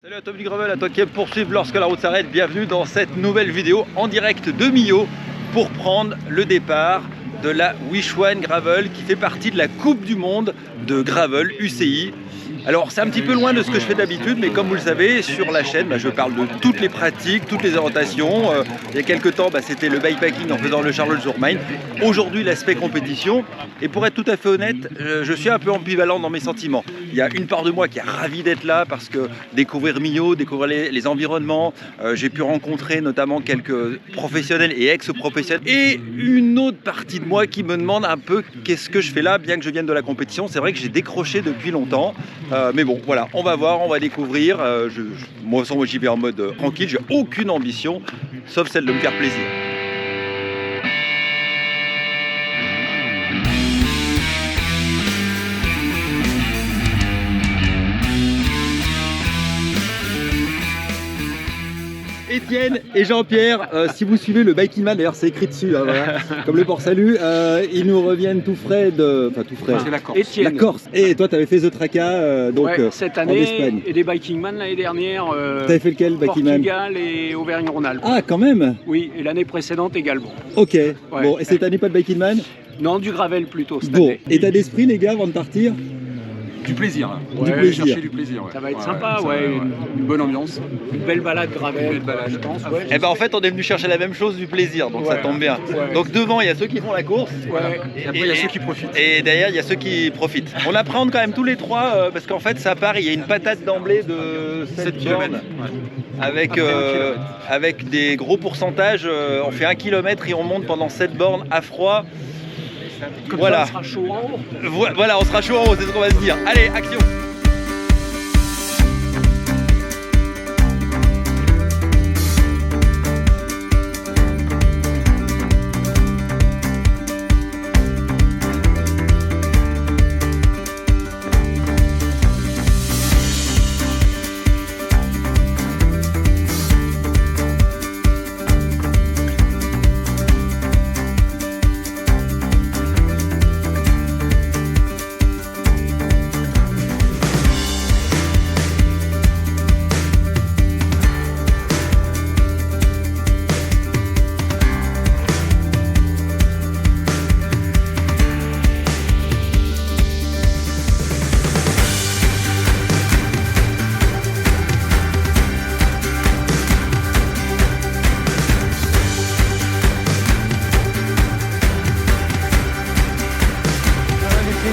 Salut à Tom du Gravel, à toi qui aime poursuivre lorsque la route s'arrête. Bienvenue dans cette nouvelle vidéo en direct de Millau pour prendre le départ de la Wish1 Gravel qui fait partie de la Coupe du Monde de Gravel UCI. Alors c'est un petit peu loin de ce que je fais d'habitude, mais comme vous le savez, sur la chaîne, je parle de toutes les pratiques, toutes les orientations. Il y a quelques temps, c'était le bikepacking en faisant le Charlotte Jourmine. Aujourd'hui, l'aspect compétition. Et pour être tout à fait honnête, je suis un peu ambivalent dans mes sentiments. Il y a une part de moi qui est ravie d'être là parce que découvrir Millau, découvrir les environnements, j'ai pu rencontrer notamment quelques professionnels et ex-professionnels. Et une autre partie de moi qui me demande un peu qu'est-ce que je fais là, bien que je vienne de la compétition. C'est vrai que j'ai décroché depuis longtemps. Mais bon, voilà, on va voir, on va découvrir. Moi, j'y vais en mode tranquille, j'ai aucune ambition, sauf celle de me faire plaisir. Étienne et Jean-Pierre, si vous suivez le Biking Man, d'ailleurs c'est écrit dessus, voilà, comme le port salut, ils nous reviennent tout frais de... Enfin tout frais, c'est la Corse. Étienne. La Corse. Et toi tu avais fait The Traca cette en année Espagne. Et des Biking Man l'année dernière. Tu avais fait lequel, Biking Man? Portugal et Auvergne-Rhône-Alpes. Ah quand même. Oui, et l'année précédente également. Ok, Ouais. bon, et cette année pas de Biking Man? Non, du gravel plutôt cette Bon, année. état d'esprit les gars avant de partir? Du plaisir, Du plaisir. chercher du plaisir. Ça va être sympa, ouais. Une bonne ambiance. Une belle balade gravel, Une belle balade, je pense. Eh ben en fait on est venu chercher la même chose, du plaisir, donc ça tombe bien. Ouais. Donc devant il y a ceux qui font la course, Ouais. Et après, il y a ceux qui profitent. et derrière il y a ceux qui profitent. On appréhende quand même tous les trois parce qu'en fait ça part, il y a une patate d'emblée de 7 km avec des gros pourcentages. On fait 1 km et on monte pendant 7 bornes à froid. Comme Voilà. ça, on sera chaud en haut. Voilà, on sera chaud en haut, c'est ce qu'on va se dire. Allez, action!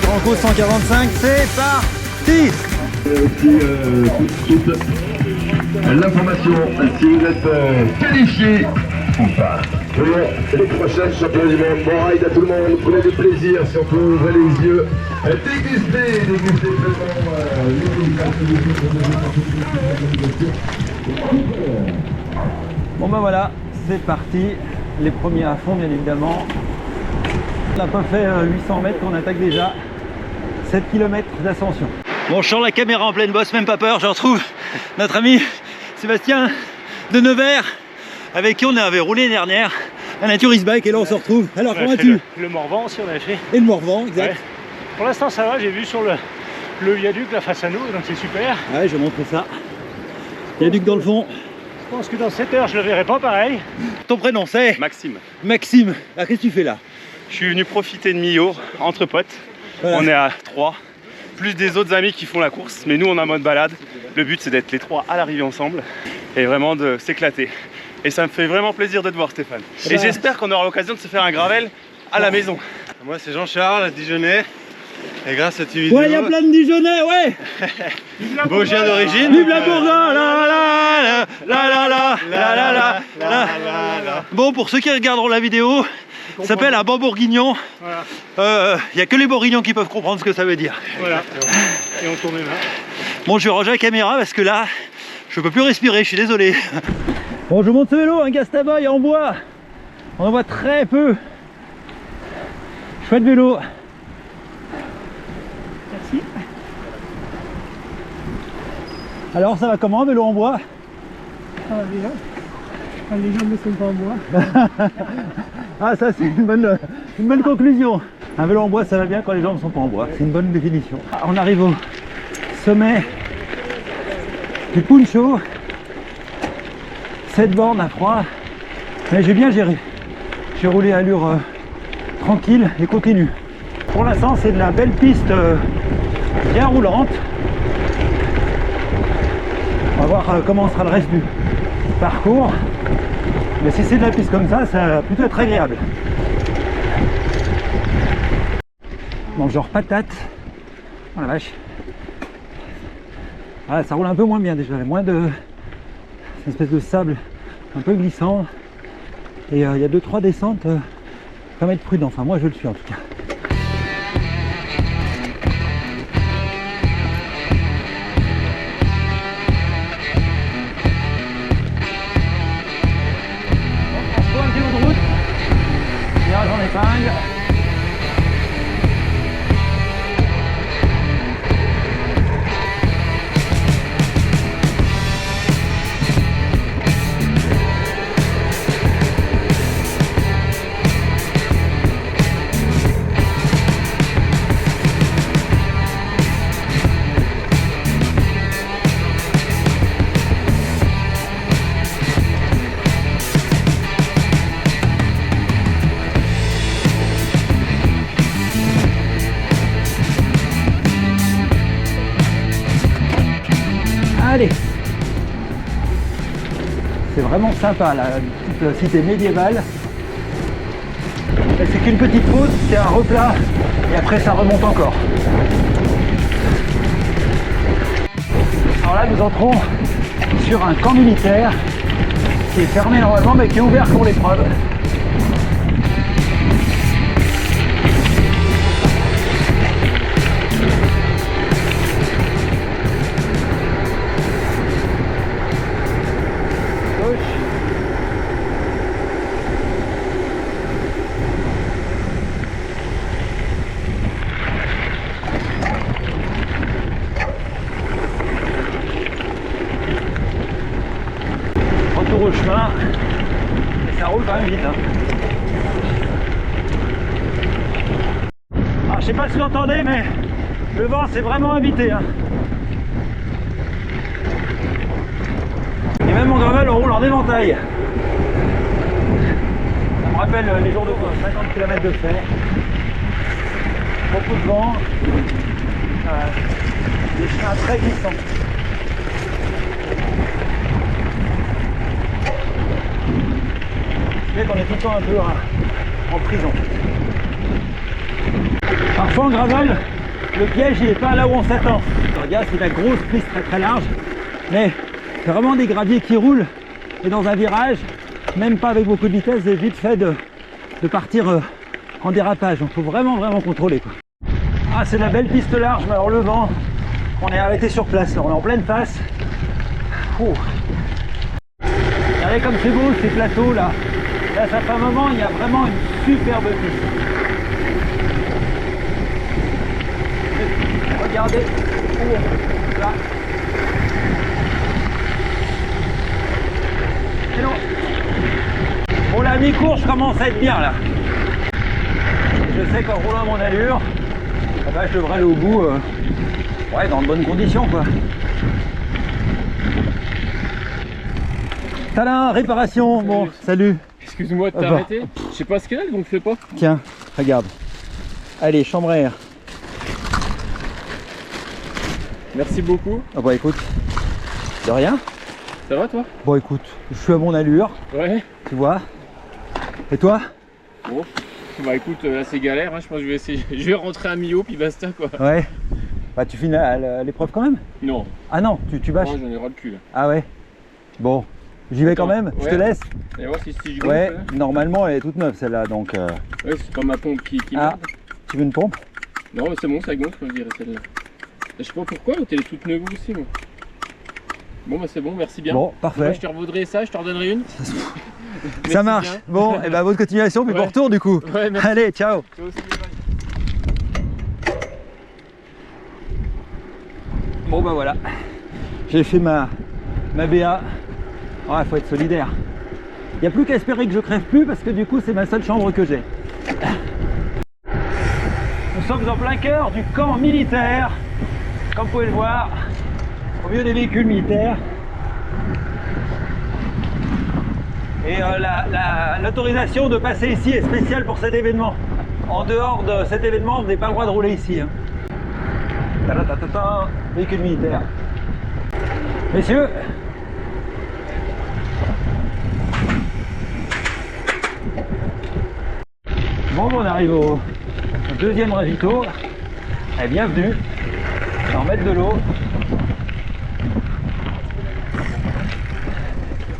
Franco 145, c'est parti! Toute l'information si vous êtes qualifié ou pas. Pour les prochaines championnats du monde, bon ride à tout le monde, prenez du plaisir, surtout ouvrez les yeux, dégustez Bon ben voilà, c'est parti, les premiers à fond bien évidemment. On n'a pas fait 800 mètres qu'on attaque déjà 7 km d'ascension. Bon, je sors la caméra en pleine bosse, même pas peur, je retrouve notre ami Sébastien de Nevers avec qui on avait roulé l'année dernière un Naturist Bike et là on se retrouve. Alors comment vas-tu? Le Morvan aussi on a fait. Et le Morvan, exact. Ouais. Pour l'instant ça va, j'ai vu sur le viaduc là face à nous, donc c'est super. Ouais, je vais montrer ça. Viaduc dans le fond. Je pense que dans 7 heures je le verrai pas pareil. Ton prénom c'est? Maxime. Maxime. Ah, qu'est-ce que tu fais là? Je suis venu profiter de Millau entre potes. Voilà. On est à 3, plus des autres amis qui font la course, mais nous on est en mode balade. Le but c'est d'être les 3 à l'arrivée ensemble et vraiment de s'éclater. Et ça me fait vraiment plaisir de te voir Stéphane. Et j'espère qu'on aura l'occasion de se faire un gravel à la maison. Moi c'est Jean-Charles, Dijonais, et grâce à tes vidéos... Ouais, il y a plein de Dijonais, ouais. Vosgien d'origine. Vive la Bourgogne, la la la la la la la la. Bon, pour ceux qui regarderont la vidéo, ça s'appelle un bon bourguignon. Voilà. Il n'y a que les bourguignons qui peuvent comprendre ce que ça veut dire. Voilà. Et on tourne là. Bon, je vais ranger la caméra parce que là, je peux plus respirer, je suis désolé. Bon, je monte ce vélo, un Gastaboy en bois. On en voit très peu. Chouette vélo. Merci. Alors, ça va comment, un vélo en bois? Ça va déjà. Les jambes ne sont pas en bois. Ah, ça c'est une bonne conclusion. Un vélo en bois ça va bien quand les jambes ne sont pas en bois. C'est une bonne définition. On arrive au sommet du puncho, 7 bornes à froid, mais j'ai bien géré. J'ai roulé à allure tranquille et continue. Pour l'instant, c'est de la belle piste bien roulante. On va voir comment sera le reste du parcours. Mais si c'est de la piste comme ça va plutôt être agréable. Donc genre patate. Oh la vache. Ah, ça roule un peu moins bien déjà. Moins de... C'est une espèce de sable un peu glissant. Et il y a 2-3 descentes. Faut être prudent. Enfin moi je le suis en tout cas. En épingle. Allez, c'est vraiment sympa la petite cité médiévale. C'est qu'une petite pause, c'est un replat et après ça remonte encore. Alors là nous entrons sur un camp militaire qui est fermé normalement mais qui est ouvert pour l'épreuve. Retour au chemin, et ça roule quand même vite. Hein. Alors, je sais pas si vous entendez, mais le vent c'est vraiment invité. Hein. Et même en gravel on roule en éventail. Ça me rappelle les jours de 50 km de fer. Beaucoup de vent. Des chemins très glissants. On est tout le temps un peu en prison. Parfois en gravel, le piège il n'est pas là où on s'attend. Regarde, c'est de la grosse piste très large, mais c'est vraiment des graviers qui roulent. Et dans un virage, même pas avec beaucoup de vitesse, c'est vite fait de partir en dérapage. Donc il faut vraiment contrôler, quoi. Ah, c'est de la belle piste large, mais alors le vent, on est arrêté sur place, là, on est en pleine face. Ouh. Regardez comme c'est beau ces plateaux là. Là, ça fait un moment, il y a vraiment une superbe piste. Regardez où on là. Bon, la mi-course commence à être bien là. Je sais qu'en roulant à mon allure, eh ben, je devrais aller au bout ouais, dans de bonnes conditions quoi. Tadam, réparation. Salut. Bon, salut. Excuse-moi de t'arrêter. Je sais pas ce qu'elle a, donc fais pas. Tiens, regarde. Allez, chambre à air. Merci beaucoup. Ah bah écoute, de rien. Ça va toi? Bon écoute, je suis à mon allure. Ouais. Tu vois. Et toi? Bon. Bah écoute, là c'est galère, hein. Je pense que je vais essayer. Je vais rentrer à Millau puis basta quoi. Ouais. Bah tu finis l'épreuve quand même? Non. Ah non, tu bâches? Moi j'en ai ras le cul là. Ah ouais. Bon. J'y vais quand même, je te laisse. Et voir si je ouais, normalement elle est toute neuve celle-là, donc... Ouais, c'est pas ma pompe qui ah, tu veux une pompe? Non, c'est bon, ça gonfle, je dirais celle-là. Je sais pas pourquoi, elle est toute neuve aussi, moi. Bon, bah c'est bon, merci bien. Bon, parfait. Moi, je te revaudrai ça, je te redonnerai une. Ça marche. Bien. Bon, et bah bonne continuation, puis bon retour du coup. Ouais, merci. Allez, ciao. Toi aussi, bye. Bon bah voilà, j'ai fait ma BA. Ouais, faut être solidaire. Il n'y a plus qu'à espérer que je crève plus parce que du coup c'est ma seule chambre que j'ai. Nous sommes en plein cœur du camp militaire. Comme vous pouvez le voir, au milieu des véhicules militaires. Et l'autorisation de passer ici est spéciale pour cet événement. En dehors de cet événement, vous n'avez pas le droit de rouler ici. Hein. Véhicule militaire. Messieurs, bon, on arrive au deuxième ravito. Et bienvenue. On va en mettre de l'eau.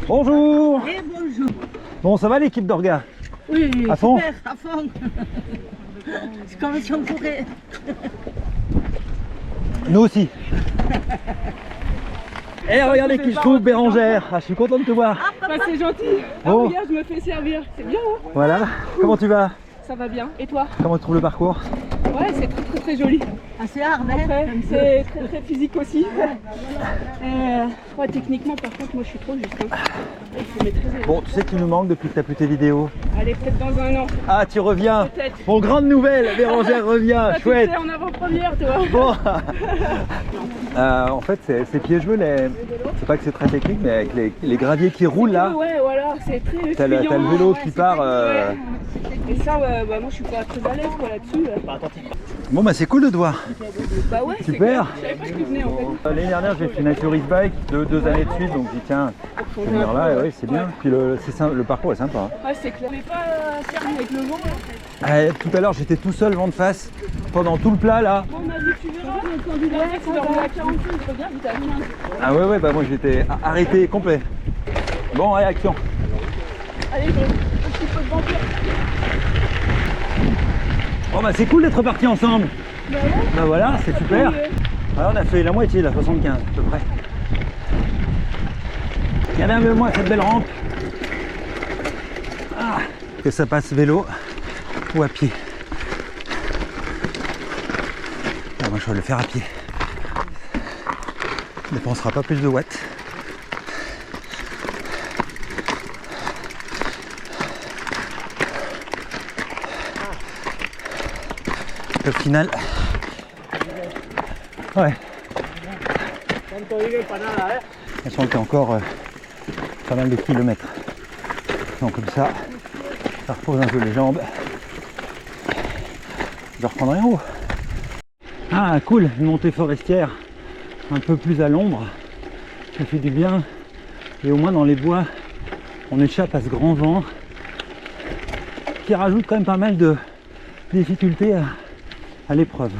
Bonjour. Et bonjour. Bon, ça va l'équipe d'Orga? Oui, à fond. super, à fond. C'est comme si on courait. Nous aussi. Et regardez qui je trouve, Bérangère. Ah, je suis content de te voir. Bah, c'est gentil. Bon. Regarde, je me fais servir. C'est bien, hein? Voilà. Comment tu vas? Ça va bien. Et toi? Comment tu trouves le parcours? Ouais, c'est très joli. Assez hard, hein? Après, c'est très physique aussi. Ouais, techniquement, par contre, moi je suis trop juste. Hein. Il faut maîtriser. Bon, tu sais que tu nous manques depuis que tu as plus tes vidéos. Allez, peut-être dans un an. Ah, tu reviens. Peut-être. Bon, grande nouvelle, Bérangère revient. Toi, Chouette. tu sais, en avant-première, toi. Bon. En fait, c'est piégeux. C'est pas que c'est très technique, mais avec les graviers qui roulent là. Ouais, voilà, c'est très T'as le fuyant, vélo ouais, qui c'est part. ouais. Et ça, ouais, bah, moi je suis pas très à l'aise quoi là-dessus. Bon, bah c'est cool de te voir. Bah ouais, c'est Super. clair. Je savais pas que tu venais en fait. L'année dernière, j'ai fait Naturist Bike deux années de suite, donc j'ai dit tiens, je vais venir là, et ouais, c'est bien. Puis le parcours est sympa. Hein. Ouais, c'est clair. On n'est pas servi avec le vent là. Tout à l'heure, j'étais tout seul vent de face pendant tout le plat là. Bon, on a dit tu verras, notre candidat, tu vas rouler à 45, regarde, il t'a mis un. Ah ouais, bah moi j'étais arrêté complet. Bon, allez, action. Allez, j'ai un petit peu de vampire. Bon bah c'est cool d'être partis ensemble. Bah ouais. Bah voilà, c'est super. Alors on a fait la moitié, la 75 à peu près. Regardez un peu moi cette belle rampe. Ah, que ça passe vélo ou à pied. Ah, moi je vais le faire à pied. On ne dépensera pas plus de watts. Au final, ouais, je sens qu'il y a encore pas mal de kilomètres. Donc comme ça repose un peu les jambes. Je reprendrai en haut. Ah cool, une montée forestière un peu plus à l'ombre. Ça fait du bien. Et au moins dans les bois, on échappe à ce grand vent qui rajoute quand même pas mal de difficultés à l'épreuve.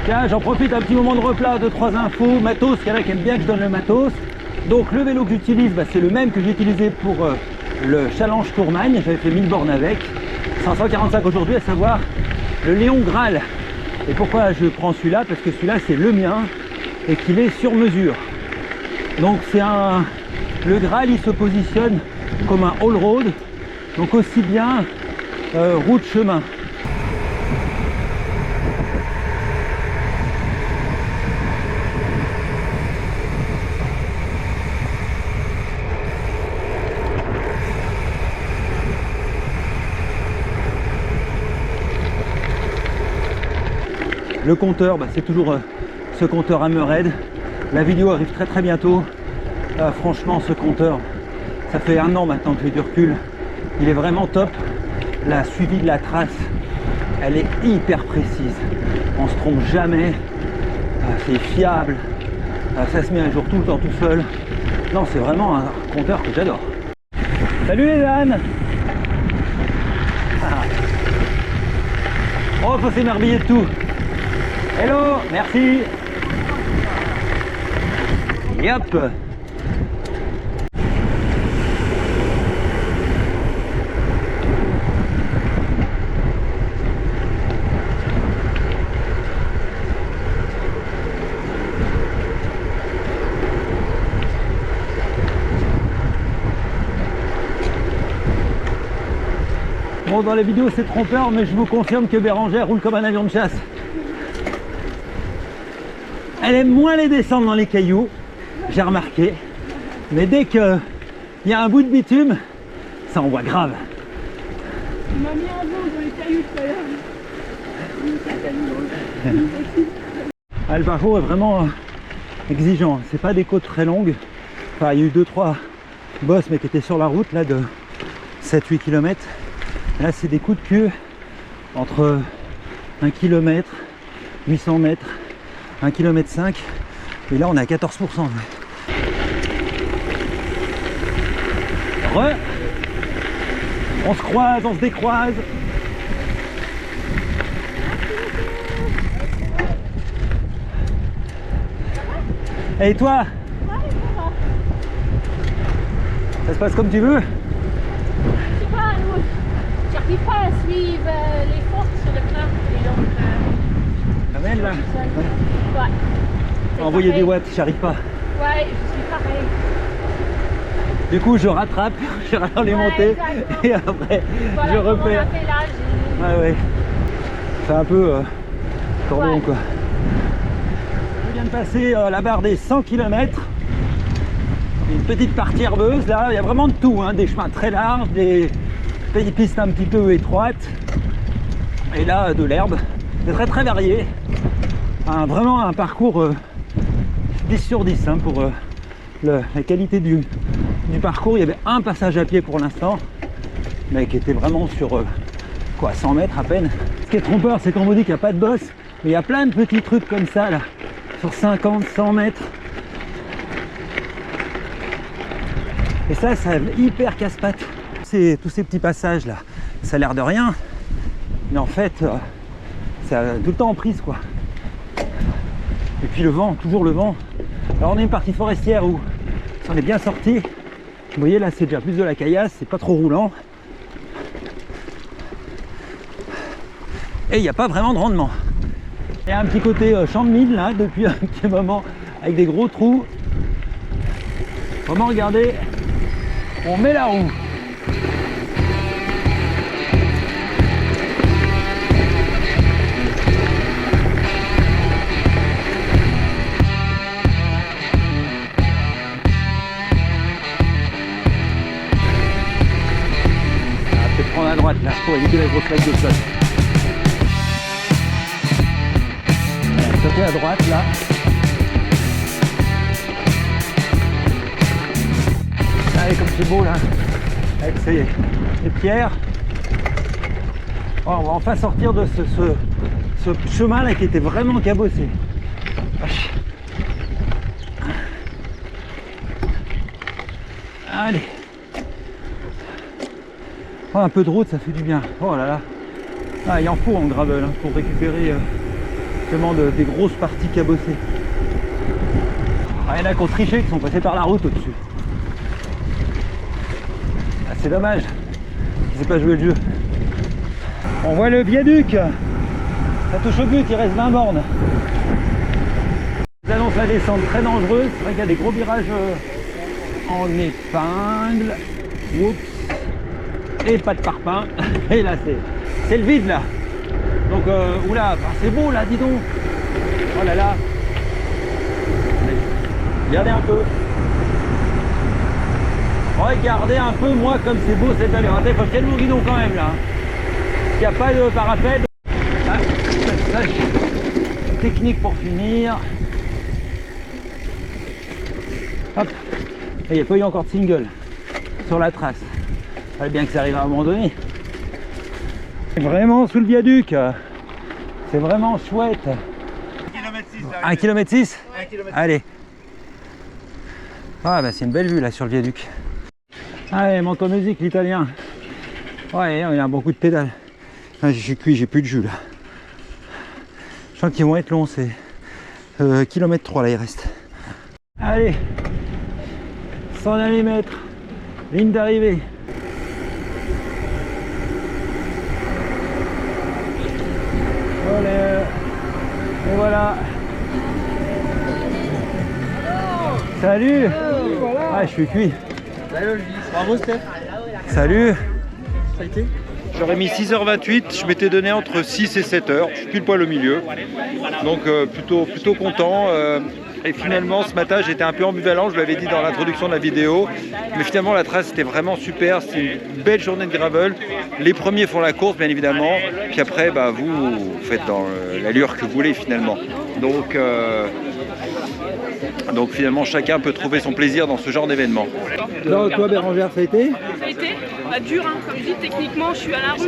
Tiens, j'en profite un petit moment de replat, 2-3 infos, matos, il y en a qui aiment bien que je donne le matos. Donc le vélo que j'utilise, bah, c'est le même que j'ai utilisé pour le Challenge Tourmagne, j'avais fait 1000 bornes avec, 545 aujourd'hui, à savoir le Léon Graal. Et pourquoi je prends celui-là? Parce que celui-là c'est le mien et qu'il est sur mesure. Donc c'est le Graal, il se positionne comme un all-road, donc aussi bien route, chemin. Le compteur, bah, c'est toujours ce compteur Hammerhead. La vidéo arrive très bientôt. Franchement, ce compteur, ça fait 1 an maintenant que j'ai du recul. Il est vraiment top. La suivi de la trace, elle est hyper précise. On se trompe jamais. C'est fiable. Ça se met à jour tout le temps tout seul. Non, c'est vraiment un compteur que j'adore. Salut les ânes. Oh, faut s'émerveiller de tout. Hello, merci. Et hop. Bon, dans les vidéos c'est trompeur, mais je vous confirme que Bérangère roule comme un avion de chasse. Elle aime moins les descendre dans les cailloux, j'ai remarqué. Mais dès qu'il y a un bout de bitume, ça envoie grave. Il m'a mis un vent dans les cailloux tout à l'heure. Ah, le parcours est vraiment exigeant. C'est pas des côtes très longues. Enfin, il y a eu 2-3 bosses mais qui étaient sur la route là de 7-8 km. Là c'est des coups de queue entre 1 km, 800 mètres, 1 km 5 et là on est à 14%. On se croise, on se décroise. Et toi? Ça se passe comme tu veux? Je sais pas, j'arrive pas à suivre les forces sur le plan. Et donc, La belle là? ouais. Envoyer des watts, j'arrive pas. Ouais, je suis pareil. Du coup je rattrape, je ralents les montées exactement. et après Voilà, je comme on repère. a fait là, Ouais ouais. C'est un peu cordon Ouais. quoi. Je viens de passer la barre des 100 km. Une petite partie herbeuse là, il y a vraiment de tout, hein. Des chemins très larges, des petites pistes un petit peu étroites. Et là de l'herbe. C'est très très varié. Vraiment un parcours 10 sur 10 hein, pour la qualité du parcours. Il y avait un passage à pied pour l'instant, mais qui était vraiment sur 100 mètres à peine. Ce qui est trompeur, c'est qu'on vous dit qu'il n'y a pas de bosse, mais il y a plein de petits trucs comme ça là, sur 50, 100 mètres. Et ça hyper casse-pattes. Tous ces petits passages là, ça a l'air de rien, mais en fait, c'est tout le temps en prise quoi. Et puis le vent, toujours le vent. Alors on est une partie forestière où on est bien sorti. Vous voyez là, c'est déjà plus de la caillasse, c'est pas trop roulant. Et il n'y a pas vraiment de rendement. Il y a un petit côté champ de mine là, depuis un petit moment, avec des gros trous. Vraiment, regardez, on met la roue. Prendre à droite là pour éviter la grosse vague de flotte. Sauter à droite là. Allez, comme c'est beau là, avec ces pierres. Oh, on va enfin sortir de ce chemin là qui était vraiment cabossé. Allez. Oh, un peu de route, ça fait du bien. Oh là là. Ah, il en faut en gravel hein, pour récupérer justement des grosses parties cabossées. Ah, il y en a qui ont triché, qui sont passés par la route au-dessus. Ah, c'est dommage. Ils n'ont pas joué le jeu. On voit le viaduc. Ça touche au but, il reste 20 bornes. Ils annoncent la descente très dangereuse. C'est vrai qu'il y a des gros virages en épingle. Oups. Et pas de parpaing. Et là c'est le vide là. Donc oula, c'est beau là, dis donc. Oh là là. Allez, regardez un peu. Regardez un peu moi comme c'est beau cette allure. Il faut qu'il y ait mon guidon quand même là. Il n'y a pas de parapet. Ah, technique pour finir. Hop. Et il n'y a pas eu encore de single sur la trace. Il fallait bien que ça arrive à un moment donné. Vraiment sous le viaduc. C'est vraiment chouette. 1,6 km 6 Allez. Ah bah c'est une belle vue là sur le viaduc. Allez, monte en musique l'italien. Ouais, il y a un bon coup de pédale. Ah, je suis cuit, j'ai plus de jus là. Je sens qu'ils vont être longs, c'est km 3 là il reste. Allez. 100 mm. Ligne d'arrivée. Et voilà. Salut. Ah, je suis cuit. Bravo Steph. Salut. Ça a été? J'aurais mis 6h28, je m'étais donné entre 6 et 7h, je suis pile poil au milieu. Donc plutôt content. Et finalement ce matin j'étais un peu ambivalent, je l'avais dit dans l'introduction de la vidéo. Mais finalement la trace était vraiment super, c'était une belle journée de gravel. Les premiers font la course bien évidemment, puis après vous faites dans l'allure que vous voulez finalement. Donc Donc finalement, chacun peut trouver son plaisir dans ce genre d'événement. Alors toi Bérangère, ça a été? Ça a été dur, hein. Comme je dis, techniquement, je suis à la rue,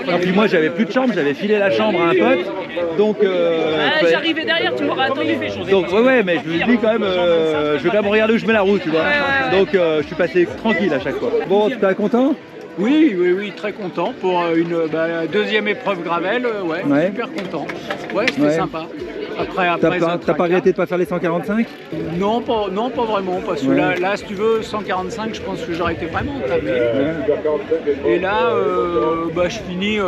donc... Et puis moi, j'avais plus de chambre, j'avais filé la chambre à un pote. Donc... j'arrivais derrière, tu m'aurais attendu. Donc ouais, mais je lui dis quand même, je vais quand même regarder où je mets la roue, tu vois. Donc je suis passé tranquille à chaque fois. Bon, tu es content? Oui, très content pour une deuxième épreuve gravel, super content. Ouais, c'était sympa. Après t'as pas regretté de pas faire les 145? Non, pas vraiment, parce que là, si tu veux, 145, je pense que j'aurais été vraiment entamé. Et là, je finis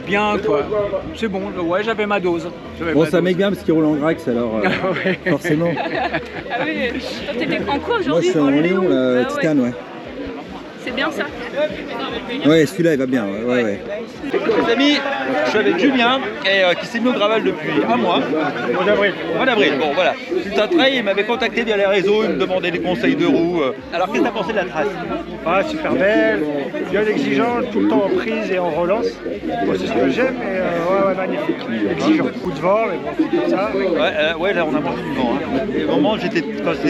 bien, quoi. C'est bon, j'avais ma dose. Bon, ça m'est bien parce qu'il roule en Grax, alors forcément. Ah oui, toi t'étais en quoi aujourd'hui? Moi, c'est en Léon, la Titane, ouais. C'est bien ça. Ouais, celui-là il va bien, ouais. Les amis, je suis avec Julien qui s'est mis au gravel depuis un mois. Au mois d'avril. Bon voilà. Ultra Trail, il m'avait contacté via les réseaux, il me demandait des conseils de roue. Alors qu'est-ce que t'as pensé de la trace? Super belle, bien exigeante, tout le temps en prise et en relance. Moi c'est ce que j'aime, mais magnifique. Exigeant. Coup de vent, mais bon, c'est comme ça. Ouais, là on a mangé du vent. Hein. Et au moment quand j'étais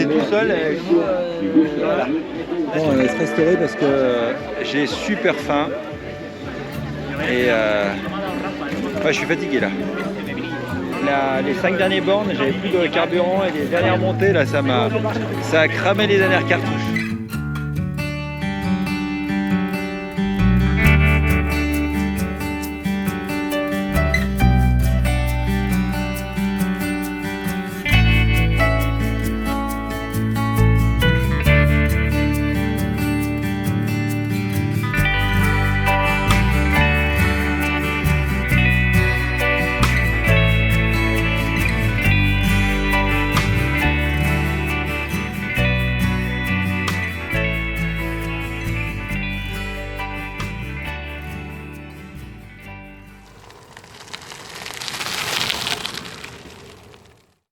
tout seul, voilà. Bon, on va se restaurer parce que j'ai super faim et je suis fatigué là. Les 5 dernières bornes, j'avais plus de carburant et les dernières montées là, ça a cramé les dernières cartouches.